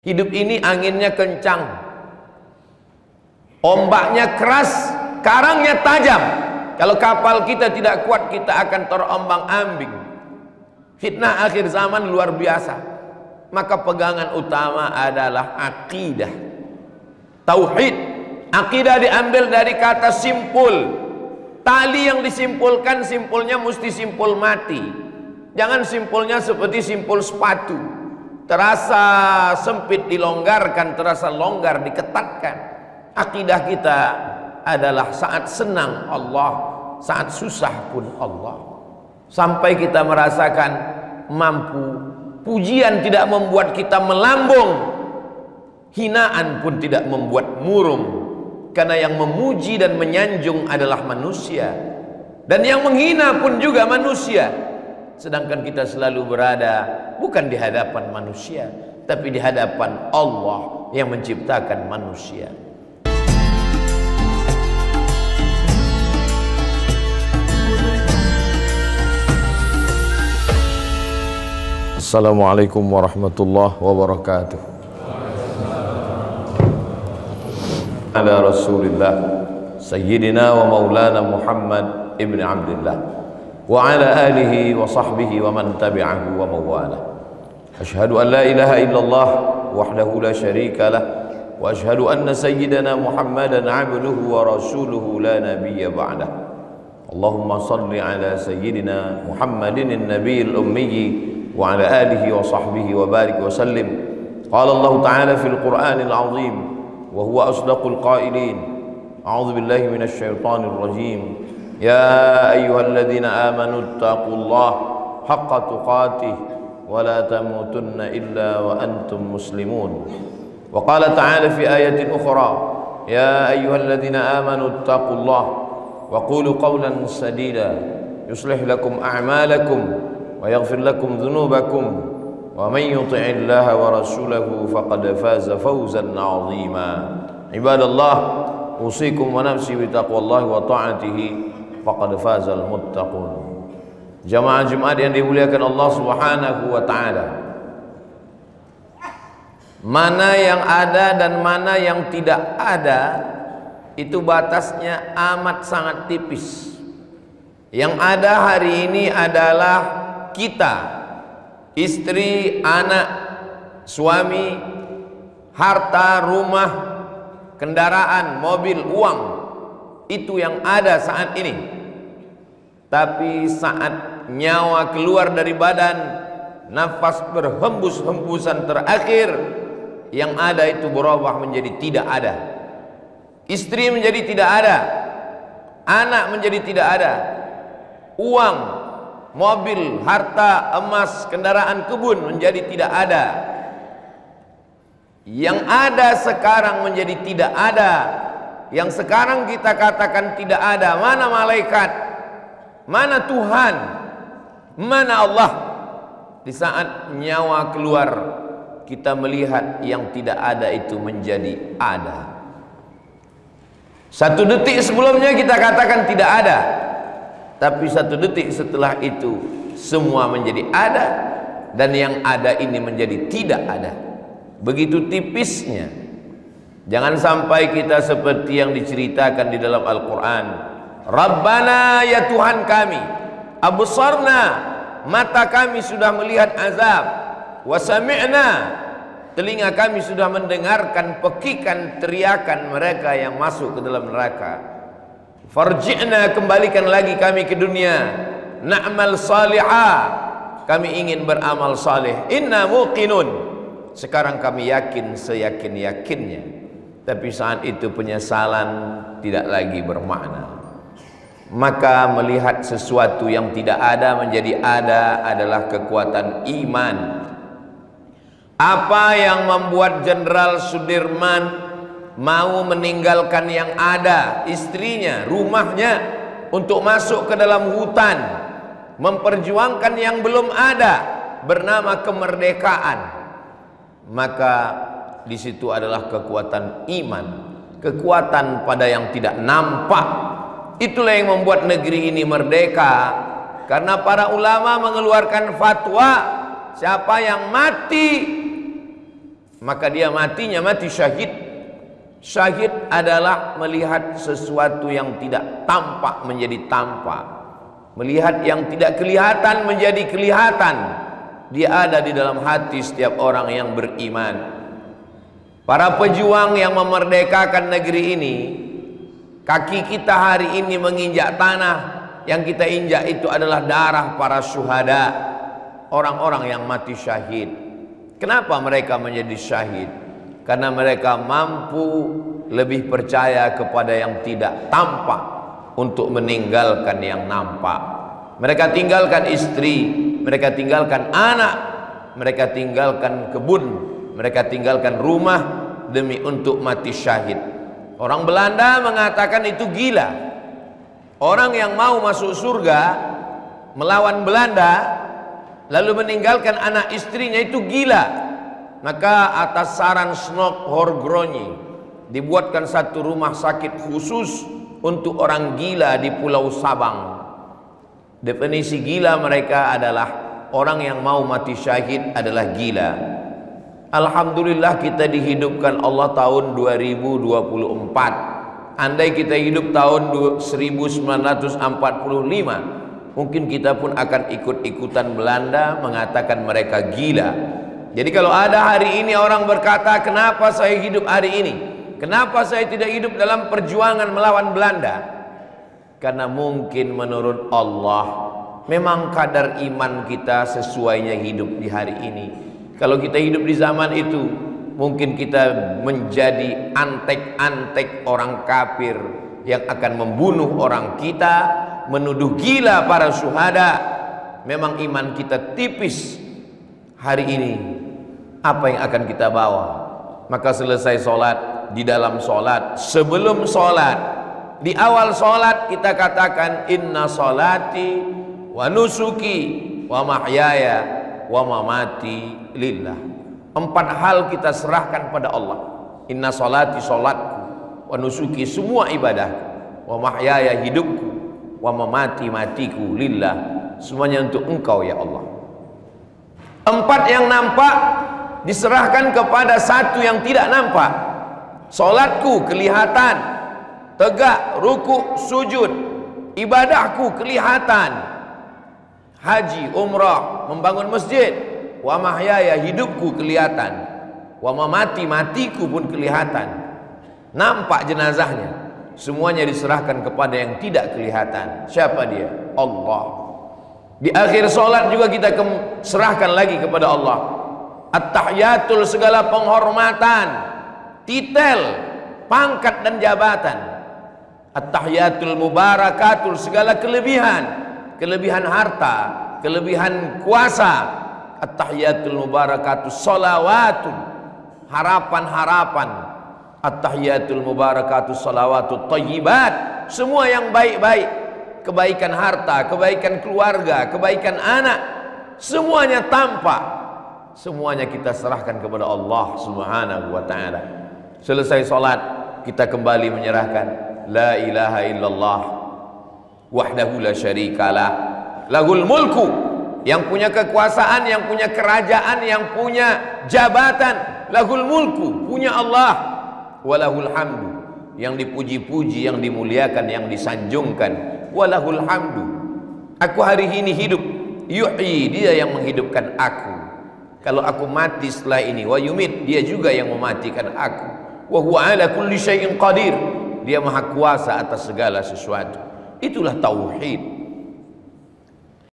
Hidup ini anginnya kencang, ombaknya keras, karangnya tajam. Kalau kapal kita tidak kuat, kita akan terombang-ambing. Fitnah akhir zaman luar biasa. Maka pegangan utama adalah akidah, tauhid. Akidah diambil dari kata simpul. Tali yang disimpulkan, simpulnya mesti simpul mati. Jangan simpulnya seperti simpul sepatu, terasa sempit dilonggarkan, terasa longgar diketatkan. Akidah kita adalah saat senang Allah, saat susah pun Allah. Sampai kita merasakan mampu. Pujian tidak membuat kita melambung, hinaan pun tidak membuat murung. Karena yang memuji dan menyanjung adalah manusia, dan yang menghina pun juga manusia. Sedangkan kita selalu berada bukan di hadapan manusia, tapi di hadapan Allah yang menciptakan manusia. Assalamualaikum warahmatullahi wabarakatuh. Ala Rasulillah Sayyidina wa Maulana Muhammad ibn Abdullah wa ala alihi wa sahbihi wa man tabi'ahu wa mawala. Ashhadu an la ilaha illallah wahdahu la syarika lah, wa ashhadu anna sayyidana Muhammadan abduhu wa rasuluhu la nabiyya ba'dah. Allahumma salli ala sayyidina Muhammadin an-nabiyil ummi wa ala alihi wa sahbihi wa barik wa sallim. Qala Allah ta'ala fil Qur'anil 'azim wa huwa asdaqul qailin. A'udzu billahi minasy syaithanir rajim. Ya ayyuhalladzina amanu taqullaha haqqa tuqatih wa la tamutunna illa wa antum muslimun. Wa qala ta'ala fi ayatin ukhra, ya ayyuhalladzina amanu taqullaha wa qulu qawlan sadida yuslih lakum a'malakum wa yaghfir lakum dhunubakum wa man yuti'illaha wa rasulahu faqad faza fawzan 'azima. Ibadallah, usikum wa nafsi bi taqwallahi wa ta'atihi faqad fazal muttaqun. Jamaah Jumat yang dimuliakan Allah Subhanahu wa taala, mana yang ada dan mana yang tidak ada itu batasnya amat sangat tipis. Yang ada hari ini adalah kita, istri, anak, suami, harta, rumah, kendaraan, mobil, uang. Itu yang ada saat ini. Tapi saat nyawa keluar dari badan, nafas berhembus-hembusan terakhir, yang ada itu berubah menjadi tidak ada. Istri menjadi tidak ada, anak menjadi tidak ada, uang, mobil, harta, emas, kendaraan, kebun menjadi tidak ada. Yang ada sekarang menjadi tidak ada. Yang sekarang kita katakan tidak ada. Mana malaikat? Mana Tuhan? Mana Allah? Di saat nyawa keluar, kita melihat yang tidak ada itu menjadi ada. Satu detik sebelumnya kita katakan tidak ada, tapi satu detik setelah itu semua menjadi ada, dan yang ada ini menjadi tidak ada. Begitu tipisnya. Jangan sampai kita seperti yang diceritakan di dalam Al-Quran. Rabbana, ya Tuhan kami, absarna, mata kami sudah melihat azab, wa sami'na, telinga kami sudah mendengarkan pekikan teriakan mereka yang masuk ke dalam neraka. Farji'na, kembalikan lagi kami ke dunia, na'mal salihah, kami ingin beramal saleh. Inna muqinun, sekarang kami yakin seyakin-yakinnya. Tapi saat itu penyesalan tidak lagi bermakna. Maka melihat sesuatu yang tidak ada menjadi ada adalah kekuatan iman. Apa yang membuat Jenderal Sudirman mau meninggalkan yang ada, istrinya, rumahnya, untuk masuk ke dalam hutan, memperjuangkan yang belum ada, bernama kemerdekaan? Maka di situ adalah kekuatan iman, kekuatan pada yang tidak nampak. Itulah yang membuat negeri ini merdeka. Karena para ulama mengeluarkan fatwa, siapa yang mati maka dia matinya mati syahid. Syahid adalah melihat sesuatu yang tidak tampak menjadi tampak, melihat yang tidak kelihatan menjadi kelihatan. Dia ada di dalam hati setiap orang yang beriman. Para pejuang yang memerdekakan negeri ini, kaki kita hari ini menginjak tanah, yang kita injak itu adalah darah para syuhada, orang-orang yang mati syahid. Kenapa mereka menjadi syahid? Karena mereka mampu lebih percaya kepada yang tidak tampak untuk meninggalkan yang nampak. Mereka tinggalkan istri, mereka tinggalkan anak, mereka tinggalkan kebun, mereka tinggalkan rumah demi untuk mati syahid. Orang Belanda mengatakan itu gila. Orang yang mau masuk surga melawan Belanda lalu meninggalkan anak istrinya itu gila. Maka atas saran Snok Horgroni dibuatkan satu rumah sakit khusus untuk orang gila di Pulau Sabang. Definisi gila mereka adalah orang yang mau mati syahid adalah gila. Alhamdulillah kita dihidupkan Allah tahun 2024. Andai kita hidup tahun 1945, mungkin kita pun akan ikut-ikutan Belanda mengatakan mereka gila. Jadi kalau ada hari ini orang berkata, kenapa saya hidup hari ini? Kenapa saya tidak hidup dalam perjuangan melawan Belanda? Karena mungkin menurut Allah memang kadar iman kita sesuainya hidup di hari ini. Kalau kita hidup di zaman itu, mungkin kita menjadi antek-antek orang kafir yang akan membunuh orang kita, menuduh gila para syuhada. Memang iman kita tipis. Hari ini apa yang akan kita bawa? Maka selesai sholat, di dalam sholat, sebelum sholat, di awal sholat kita katakan inna sholati wa nusuki wa mahyaya wa mamati lillah. 4 hal kita serahkan pada Allah. Inna sholati, sholatku, wa nusuki, semua ibadahku, wa mahyaya, hidupku, wa mamati, matiku lillah, semuanya untuk engkau ya Allah. 4 yang nampak diserahkan kepada satu yang tidak nampak. Solatku kelihatan, tegak, ruku, sujud. Ibadahku kelihatan, haji, umrah, membangun masjid. Wa mahyaya, hidupku kelihatan. Wa mamati, matiku pun kelihatan. Nampak jenazahnya. Semuanya diserahkan kepada yang tidak kelihatan. Siapa dia? Allah. Di akhir solat juga kita serahkan lagi kepada Allah. At-tahiyatul, segala penghormatan, titel, pangkat dan jabatan. At-tahiyatul mubarakatul, segala kelebihan, kelebihan harta, kelebihan kuasa. At-tahiyatul mubarakatus salawatul, harapan-harapan. At-tahiyatul mubarakatus salawatul thayyibat, semua yang baik-baik. Kebaikan harta, kebaikan keluarga, kebaikan anak, semuanya tampak. Semuanya kita serahkan kepada Allah Subhanahu wa ta'ala. Selesai sholat, kita kembali menyerahkan la ilaha illallah wahdahu la syarikalah lahul mulku, yang punya kekuasaan, yang punya kerajaan, yang punya jabatan. Lahul mulku, punya Allah. Walahul hamdu, yang dipuji-puji, yang dimuliakan, yang disanjungkan. Walahul hamdu, aku hari ini hidup. Yuhyi, dia yang menghidupkan aku. Kalau aku mati setelah ini, wa yumit, dia juga yang mematikan aku. Wa huwa ala kulli syai'in qadir, dia maha kuasa atas segala sesuatu. Itulah tauhid.